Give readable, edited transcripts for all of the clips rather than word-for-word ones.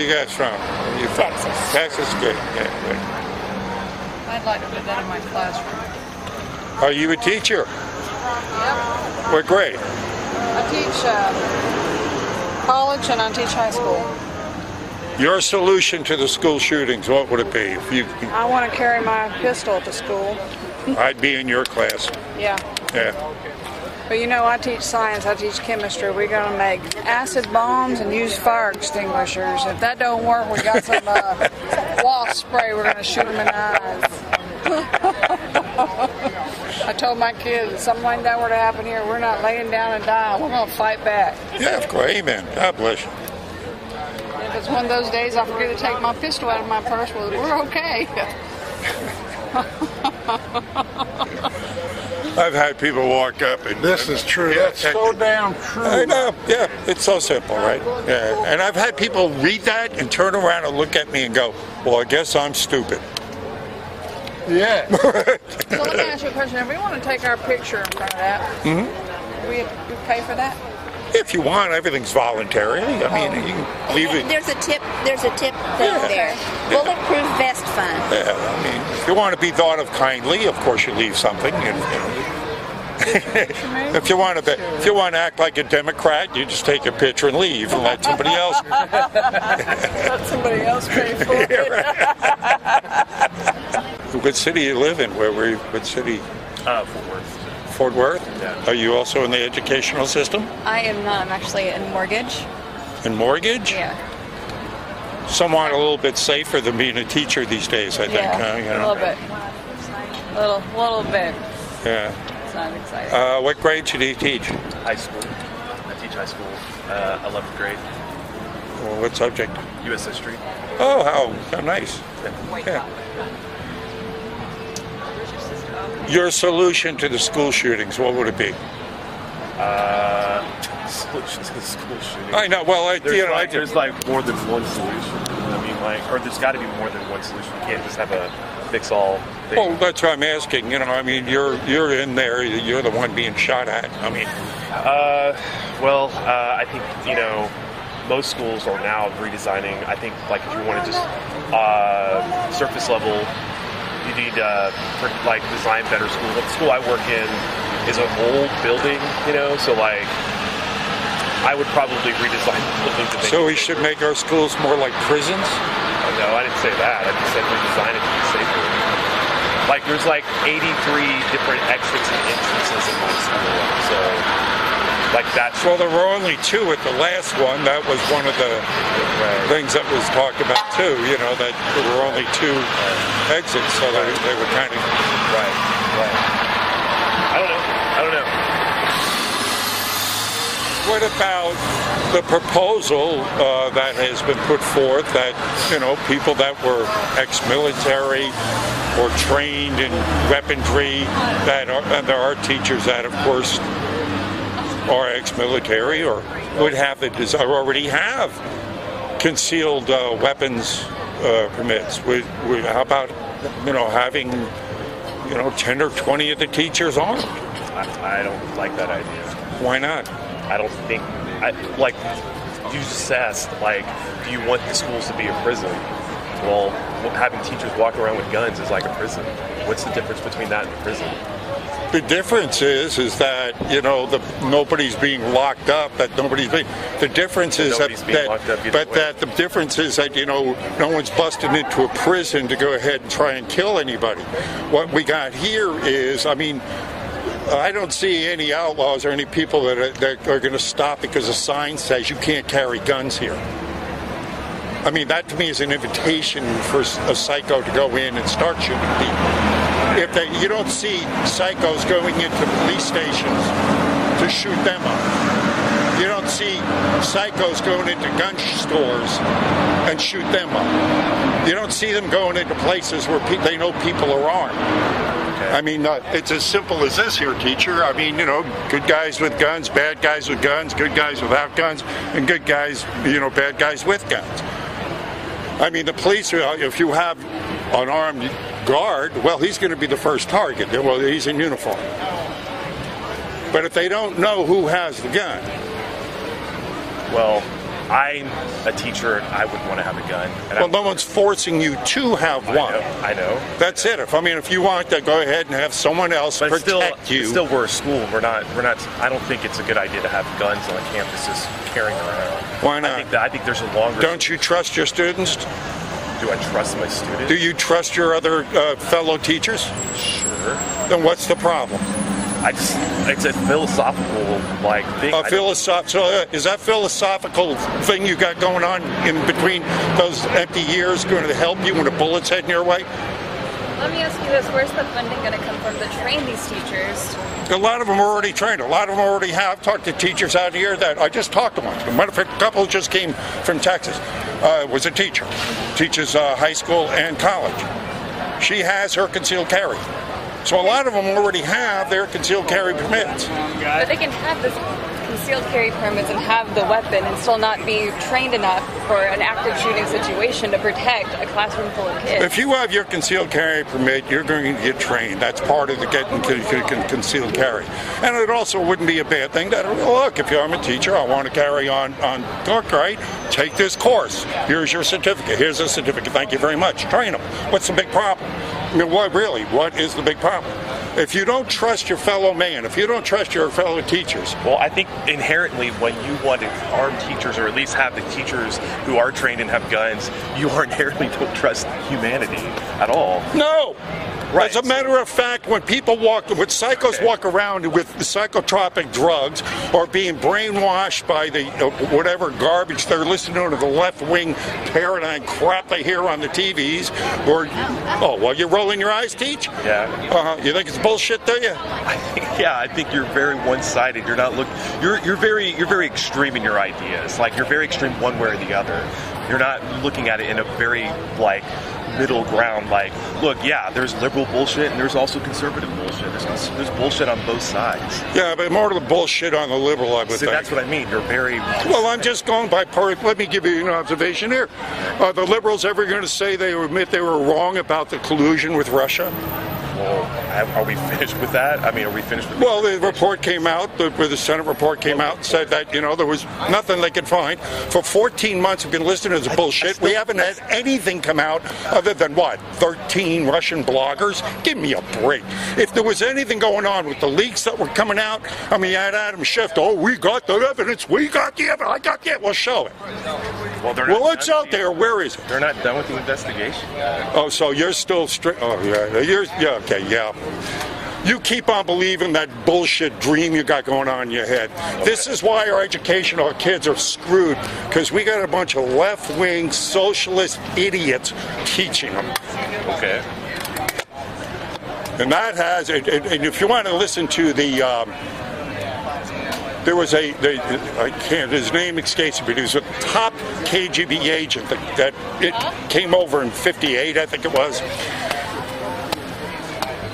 you guys from? Where are you from? Texas. Texas, good. Yeah, good. I'd like to put that in my classroom. Are you a teacher? Yep. What grade? I teach college and I teach high school. Your solution to the school shootings, what would it be? If you, I want to carry my pistol to school. I'd be in your class. Yeah. Yeah. But you know, I teach science, I teach chemistry. We're going to make acid bombs and use fire extinguishers. If that don't work, we got some wasp spray. We're going to shoot them in the eyes. I told my kids, if something like that were to happen here, we're not laying down and dying. We're going to fight back. Yeah, of course. Amen. God bless you. And if it's one of those days I forget to take my pistol out of my purse, well, we're okay. I've had people walk up and... This is true. Yeah, That's so damn true. I know. Yeah, it's so simple, right? Yeah. And I've had people read that and turn around and look at me and go, well, I guess I'm stupid. Yeah. So let me ask you a question. If we want to take our picture in front of that, we pay for that? If you want, everything's voluntary. I mean, you can leave it. There's a tip thing there. Bulletproof vest fund. Yeah, I mean, if you want to be thought of kindly, of course you leave something. If you want to act like a Democrat, you just take a picture and leave and let somebody else. Let somebody else pay for it. Yeah, right. What city you live in? What city? Fort Worth. Fort Worth? Yeah. Are you also in the educational system? I am not. I'm actually in mortgage. In mortgage? Yeah. Somewhat a little bit safer than being a teacher these days, I think. Yeah, You know? a little bit. Little bit. Yeah. It's not exciting. What grade should you teach? High school. I teach high school, 11th grade. Well, what subject? U.S. history. Oh, how nice. Yeah. Your solution to the school shootings, what would it be? Solution to the school shooting. I know. Well, there's like more than one solution. I mean, or there's got to be more than one solution. You can't just have a fix-all thing. Well, that's what I'm asking. I mean, you're in there. You're the one being shot at. I mean, I think most schools are now redesigning. I think like if you want to just surface level, you need design better schools. The school I work in is an old building, so like I would probably redesign the building to make. So we should make our schools more like prisons? Oh, no, I didn't say that. I just said redesign it to be safer. Like there's like 83 different exits and entrances in my school, so like that's. Well, there were only 2 at the last one. That was one of the things that was talked about too. That there were only 2 exits, so they were kind of right. I don't know. What about the proposal that has been put forth that people that were ex-military or trained in weaponry, and there are teachers that, of course, are ex-military or would have or already have concealed weapons permits. How about having 10 or 20 of the teachers armed? I don't like that idea. Why not? I don't think, you just asked, do you want the schools to be a prison? Well, having teachers walk around with guns is like a prison. What's the difference between that and a prison? The difference is that nobody's being locked up. That nobody's being. The difference is that the difference is that no one's busted into a prison to go ahead and try and kill anybody. What we got here is, I don't see any outlaws or any people that are going to stop because a sign says you can't carry guns here. I mean, that to me is an invitation for a psycho to go in and start shooting people. You don't see psychos going into police stations to shoot them up. You don't see psychos going into gun stores and shoot them up. You don't see them going into places where they know people are armed. I mean, it's as simple as this here, teacher. I mean, good guys with guns, bad guys with guns, good guys without guns, and good guys, bad guys with guns. I mean, the police, if you have an armed guard, well, he's going to be the first target. Well, he's in uniform. But if they don't know who has the gun, well, I'm a teacher, and I wouldn't want to have a gun. And well, no one's forcing you to have one. I know. That's it. If you want to go ahead and have someone else protect you. Still, we're a school. We're not. I don't think it's a good idea to have guns on campuses carrying around. Why not? I think there's a longer. Don't you trust your students? Do I trust my students? Do you trust your other fellow teachers? Sure. Then what's the problem? It's a philosophical thing. So is that philosophical thing you got going on in between those empty years going to help you when a bullet's heading your way? Let me ask you this: where's the funding going to come from to train these teachers? A lot of them are already trained. A lot of them already have. Talked to teachers out here that I just talked to one. A matter of fact, a couple just came from Texas. Was a teacher, teaches high school and college. She has her concealed carry. So a lot of them already have their concealed carry permits. But they can have this concealed carry permits and have the weapon and still not be trained enough for an active shooting situation to protect a classroom full of kids. If you have your concealed carry permit, you're going to get trained. That's part of the getting concealed carry. And it also wouldn't be a bad thing that, look, if I'm a teacher, I want to carry on look, right? Take this course. Here's your certificate. Here's a certificate. Thank you very much. Train them. What's the big problem? I mean, what is the big problem? If you don't trust your fellow man, if you don't trust your fellow teachers. Well, I think inherently when you want to arm teachers, or at least have the teachers who are trained and have guns, you inherently don't trust humanity at all. No! Right. As a matter of fact, when psychos walk around with psychotropic drugs or being brainwashed by the whatever garbage they're listening to, the left-wing paradigm crap they hear on the TVs, or, you're rolling your eyes, Teach? Yeah. You think it's bullshit, do you? I think you're very one-sided. You're not you're very extreme in your ideas. Like, you're very extreme one way or the other. You're not looking at it in a very, middle ground. Look, there's liberal bullshit and there's also conservative bullshit. There's bullshit on both sides. Yeah, but more of the bullshit on the liberal, I would think. That's what I mean. You're very... Well, I'm just going by part. Let me give you an observation here. Are the liberals ever going to say they admit they were wrong about the collusion with Russia? Well, are we finished with that? I mean, are we finished with that? Well, the report came out, the Senate report came out and said that, there was nothing they could find. For 14 months, we've been listening to this bullshit. We haven't had anything come out other than, 13 Russian bloggers? Give me a break. If there was anything going on with the leaks that were coming out, you had Adam Schiff, we got the evidence, I got the evidence. Well, show it. Well, it's out there. Where is it? They're not done with the investigation yet. Oh, so you're still strict. Oh, yeah. Okay, yeah. You keep on believing that bullshit dream you got going on in your head. Okay. This is why our education, our kids are screwed, because we got a bunch of left-wing socialist idiots teaching them. Okay. And that has, and if you want to listen to the, there was his name escapes me, but he was a top KGB agent that it came over in '58, I think it was.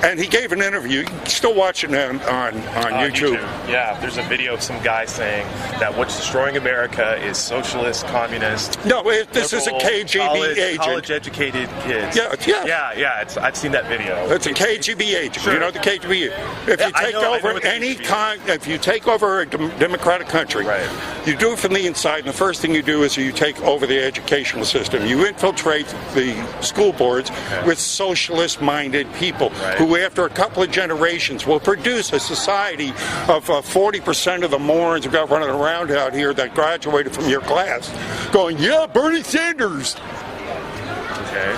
And he gave an interview. You can still watch it on YouTube. Yeah, there's a video of some guy saying that what's destroying America is socialist, communist. No, this is a KGB agent. College-educated kids. Yeah. I've seen that video. It's a KGB agent. Sure. You know the KGB. If you take over any kind, if you take over a democratic country, right, you do it from the inside. And the first thing you do is you take over the educational system. You infiltrate the school boards with socialist-minded people who, after a couple of generations, will produce a society of 40% of the morons who got running around out here that graduated from your class going, yeah, Bernie Sanders. Okay.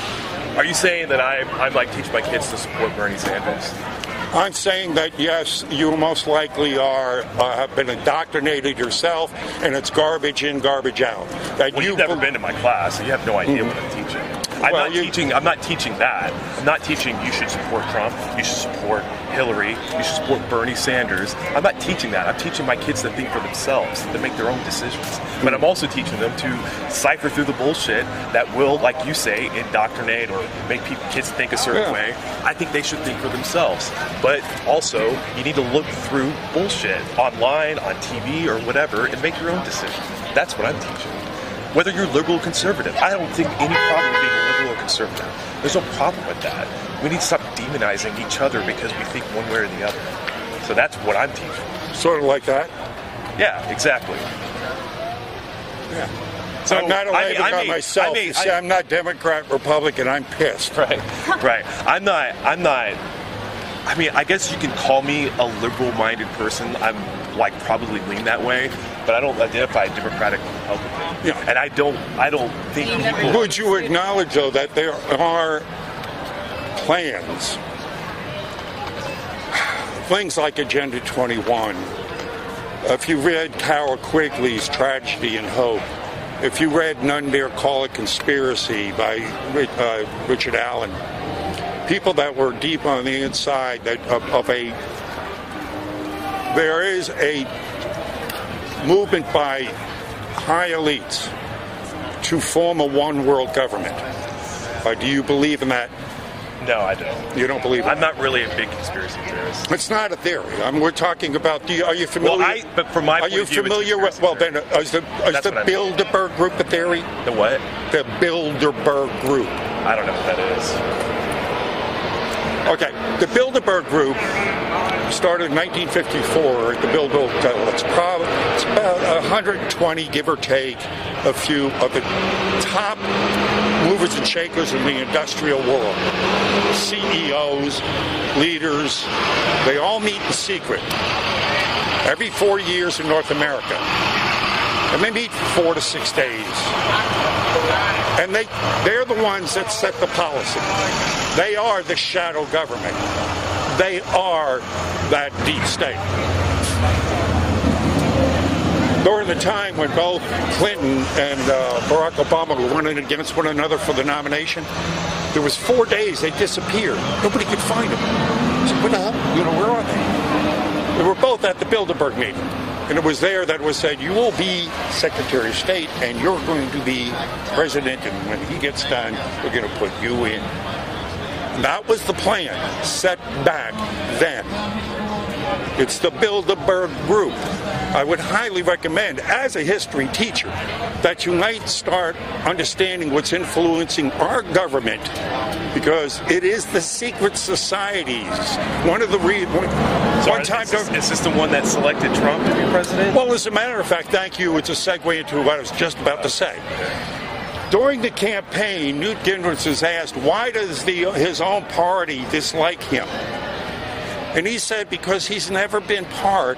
Are you saying that I'm teach my kids to support Bernie Sanders? I'm saying that, yes, you most likely have been indoctrinated yourself, and it's garbage in, garbage out. You've never been to my class, so you have no idea what I'm teaching. I'm not teaching that. I'm not teaching you should support Trump, you should support Hillary, you should support Bernie Sanders. I'm not teaching that. I'm teaching my kids to think for themselves, to make their own decisions. But I'm also teaching them to cipher through the bullshit that will, like you say, indoctrinate or make kids think a certain way. I think they should think for themselves. But also, you need to look through bullshit online, on TV, or whatever, and make your own decisions. That's what I'm teaching. Whether you're liberal or conservative, I don't think any problem being liberal or conservative. There's no problem with that. We need to stop demonizing each other because we think one way or the other. So that's what I'm teaching. Sort of like that? Yeah, exactly. So I'm not elated on myself. I'm not Democrat, Republican. I'm pissed. Right. I'm not. I mean, I guess you can call me a liberal-minded person. I'm like probably lean that way, but I don't identify Democratic or Republican. Yeah. And I don't think people. Would you acknowledge, though, that there are plans, things like Agenda 21? If you read Carol Quigley's Tragedy and Hope, if you read None Dare Call It Conspiracy by Richard Allen, people that were deep on the inside there is a movement by high elites to form a one world government. Do you believe in that? No, I don't. You don't believe in I'm not really a big conspiracy theorist. It's not a theory. We're talking about. Are you familiar? Well, but from my point of view, familiar with? Well, then is the Bilderberg Group a theory? The what? The Bilderberg Group. I don't know what that is. Okay, the Bilderberg Group started in 1954. It's about 120, give or take, a few of the top movers and shakers in the industrial world. CEOs, leaders, they all meet in secret every 4 years in North America. And they meet for 4 to 6 days. And they're the ones that set the policy. They are the shadow government. They are that deep state. During the time when both Clinton and Barack Obama were running against one another for the nomination, there was 4 days they disappeared. Nobody could find them. So what the hell? Where are they? They were both at the Bilderberg meeting. And it was there that was said, you will be Secretary of State and you're going to be president, and when he gets done, we're going to put you in. That was the plan set back then. It's the Bilderberg Group. I would highly recommend, as a history teacher, that you might start understanding what's influencing our government, because it is the secret societies. One of the is this the one that selected Trump to be president? Well, as a matter of fact, thank you. It's a segue into what I was just about to say. During the campaign, Newt Gingrich was asked, why does his own party dislike him? And he said, because he's never been part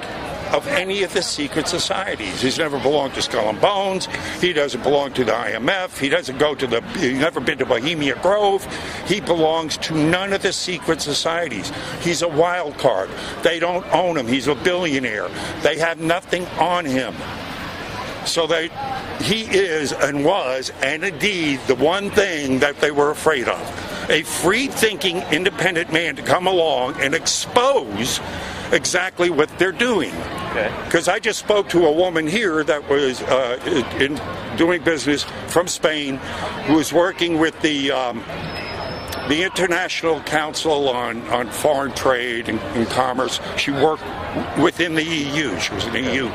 of any of the secret societies. He's never belonged to Skull and Bones. He doesn't belong to the IMF. He's never been to Bohemia Grove. He belongs to none of the secret societies. He's a wild card. They don't own him. He's a billionaire. They have nothing on him. So he is and was, and indeed, the one thing that they were afraid of. A free-thinking, independent man to come along and expose exactly what they're doing. Because I just spoke to a woman here that was doing business from Spain, who was working with the International Council on Foreign Trade and Commerce. She worked within the EU. She was in the EU.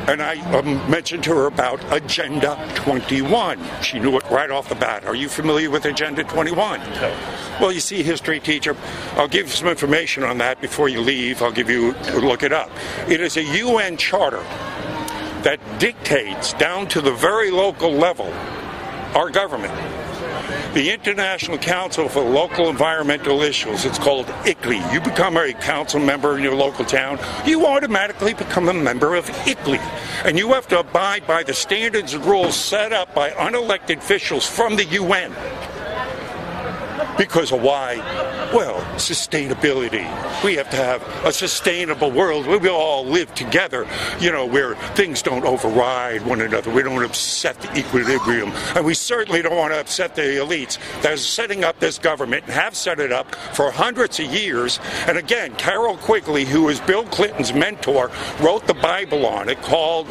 And I mentioned to her about Agenda 21. She knew it right off the bat. Are you familiar with Agenda 21? No. Well, you see, history teacher, I'll give you some information on that before you leave. I'll give you to look it up. It is a UN charter that dictates down to the very local level our government. The International Council for Local Environmental Issues, it's called ICLEI. You become a council member in your local town, you automatically become a member of ICLEI. And you have to abide by the standards and rules set up by unelected officials from the UN. Because of why? Well, sustainability. We have to have a sustainable world where we all live together, where things don't override one another. We don't upset the equilibrium. And we certainly don't want to upset the elites that are setting up this government and have set it up for hundreds of years. And again, Carol Quigley, who is Bill Clinton's mentor, wrote the Bible on it called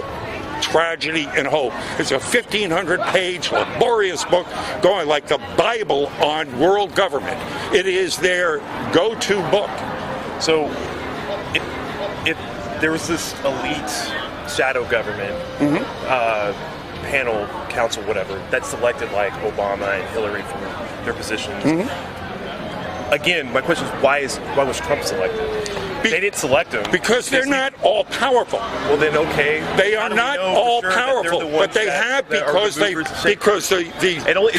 Tragedy and Hope. It's a 1,500-page laborious book going like the Bible on world government. It is their go-to book. So if there was this elite shadow government panel, council, whatever, that selected like Obama and Hillary from their positions, again, my question is, why was Trump selected? They didn't select them. Because they're not all powerful. Well, then okay. They are not all powerful, but they have because the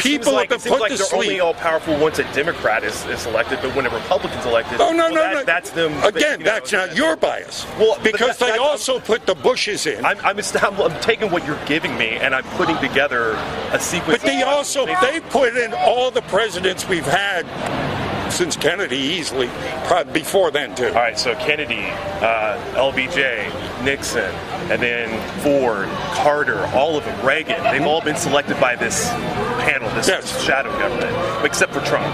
people have been put to sleep. They're only all powerful once a Democrat is elected, but when a Republican's elected, no. That's them. Again, that's not your bias. Well, because they also put the Bushes in. I'm taking what you're giving me and I'm putting together a sequence. But they put in all the presidents we've had since Kennedy, easily, probably before then too. All right, so Kennedy, LBJ, Nixon, and then Ford, Carter, all of them, Reagan, they've all been selected by this panel, this shadow government, except for Trump.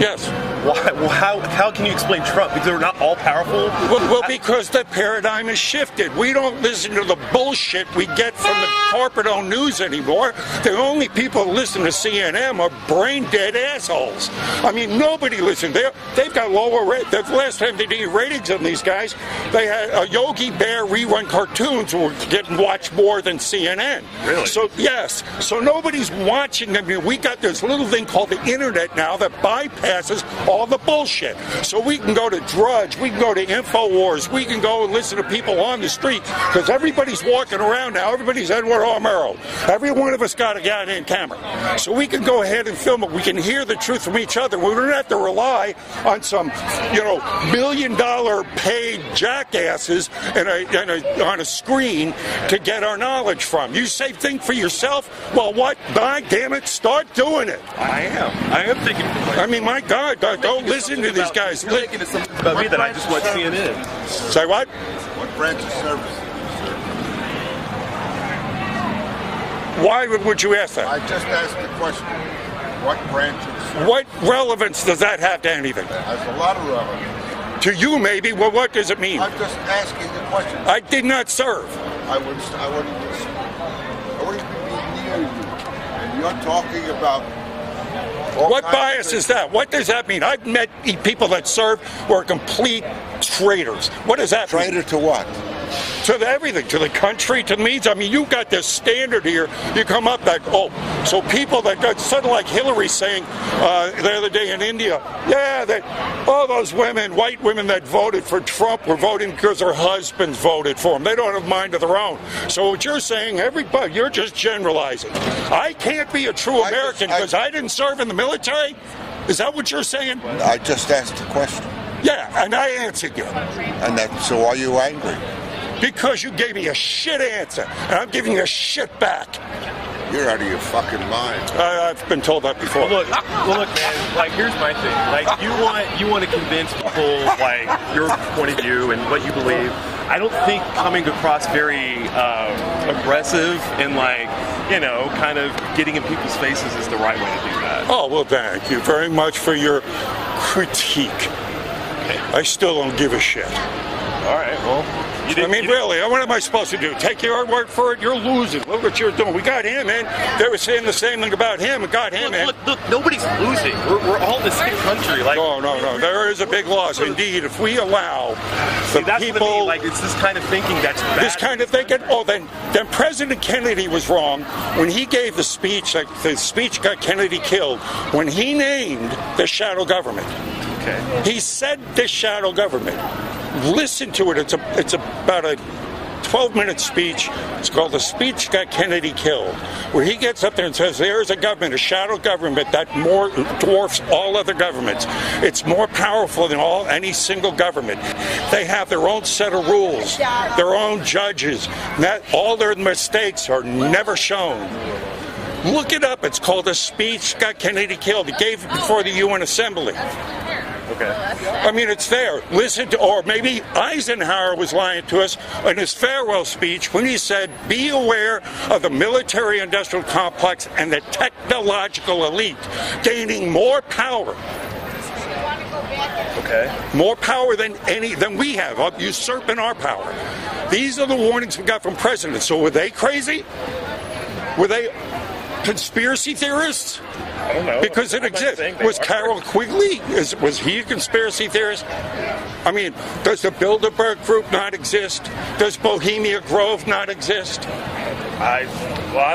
Yes. Why? Well, how can you explain Trump? Because they're not all powerful? Well, because the paradigm has shifted. We don't listen to the bullshit we get from the corporate-owned news anymore. The only people who listen to CNN are brain-dead assholes. I mean, nobody listens. They've got lower rates. The last time they did ratings on these guys, they had Yogi Bear rerun cartoons were getting watched more than CNN. Really? So, yes. So nobody's watching them. I mean, we got this little thing called the internet now that bypasses all the bullshit. So we can go to Drudge, we can go to InfoWars, we can go and listen to people on the street, because everybody's walking around now, everybody's Edward R. Murrow. Every one of us got a goddamn camera. So we can go ahead and film it. We can hear the truth from each other. We don't have to rely on some, $1 million paid jackasses on a screen to get our knowledge from. You say think for yourself? Well, what? God damn it, start doing it. I am thinking. I mean, my God, don't listen to these guys. You're thinking something about me that I just watch CNN. Say what? What branch of service do you serve? Why would you ask that? I just asked the question. What branch of service? What relevance does that have to anything? It has a lot of relevance. To you, maybe. Well, what does it mean? I'm just asking the question. I did not serve. I wouldn't be near you. And you're talking about... What bias is that? What does that mean? I've met people that serve who are complete traitors. What does that mean? Traitor to what? To everything, to the country, to the means. I mean, you got this standard here. You come up that, so people that got sort of like Hillary saying the other day in India, all those women, white women that voted for Trump were voting because their husbands voted for him. They don't have a mind of their own. So what you're saying, everybody, you're just generalizing. I can't be a true American because I didn't serve in the military? Is that what you're saying? I just asked a question. Yeah, and I answered you. So are you angry? Because you gave me a shit answer, and I'm giving you a shit back. You're out of your fucking mind. I've been told that before. Look, man. Like, here's my thing. Like, you want to convince people like your point of view and what you believe. I don't think coming across very aggressive and kind of getting in people's faces is the right way to do that. Oh well, thank you very much for your critique. Okay. I still don't give a shit. All right. Well. Really, what am I supposed to do? Take your word for it? You're losing. Look what you're doing. We got him in. They were saying the same thing about him. We got him in. Look, nobody's losing. We're all in the same country. Like, no. There is a big loss. Indeed, if we allow people... Like, it's this kind of thinking that's bad. This kind of thinking? Oh, then President Kennedy was wrong when he gave the speech. The speech got Kennedy killed when he named the shadow government. Okay. He said the shadow government. Listen to it. It's about a 12-minute speech. It's called The Speech Got Kennedy Killed, where he gets up there and says, there's a government, a shadow government that more dwarfs all other governments. It's more powerful than any single government. They have their own set of rules, their own judges. All their mistakes are never shown. Look it up. It's called The Speech Got Kennedy Killed. He gave it before the UN Assembly. Okay. I mean, it's there. Listen to, or maybe Eisenhower was lying to us in his farewell speech when he said, be aware of the military-industrial complex and the technological elite gaining more power. Okay. More power than we have, usurping our power. These are the warnings we got from presidents. So were they crazy? Were they conspiracy theorists? I don't know. Because it exists. Was Carroll Quigley, was he a conspiracy theorist? I mean, does the Bilderberg Group not exist? Does Bohemia Grove not exist? I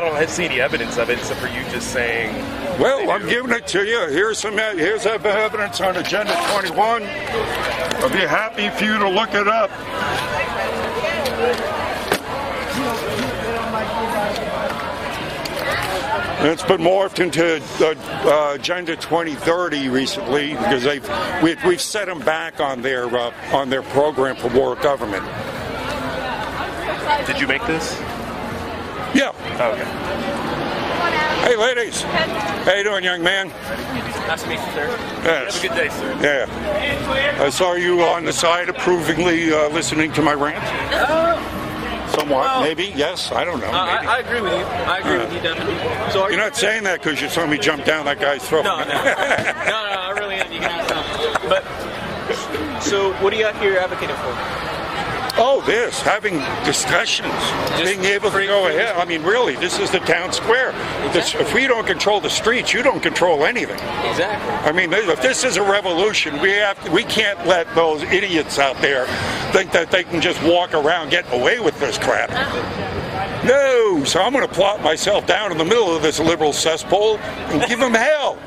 don't see any evidence of it except for you just saying Well, I'm giving it to you. Here's evidence on Agenda 21. I'll be happy for you to look it up. It's been morphed into Agenda 2030 recently because we've set them back on their program for world government. Did you make this? Yeah. Oh, okay. Hey, ladies. How you doing, young man? Nice to meet you, sir. Yes. Have a good day, sir. Yeah. I saw you on the side approvingly listening to my rant. Somewhat, well, maybe. Yes, I don't know. I agree with you. I agree with you, definitely. So you're not saying that because you saw me jump down that guy's throat. No, I really am. You can ask him. But, so what do you have here advocating for? Oh, having discussions, being able to go ahead. I mean, really, this is the town square. Exactly. If we don't control the streets, you don't control anything. Exactly. I mean, if this is a revolution, we can't let those idiots out there think that they can just walk around getting away with this crap. No, so I'm going to plop myself down in the middle of this liberal cesspool and give them hell.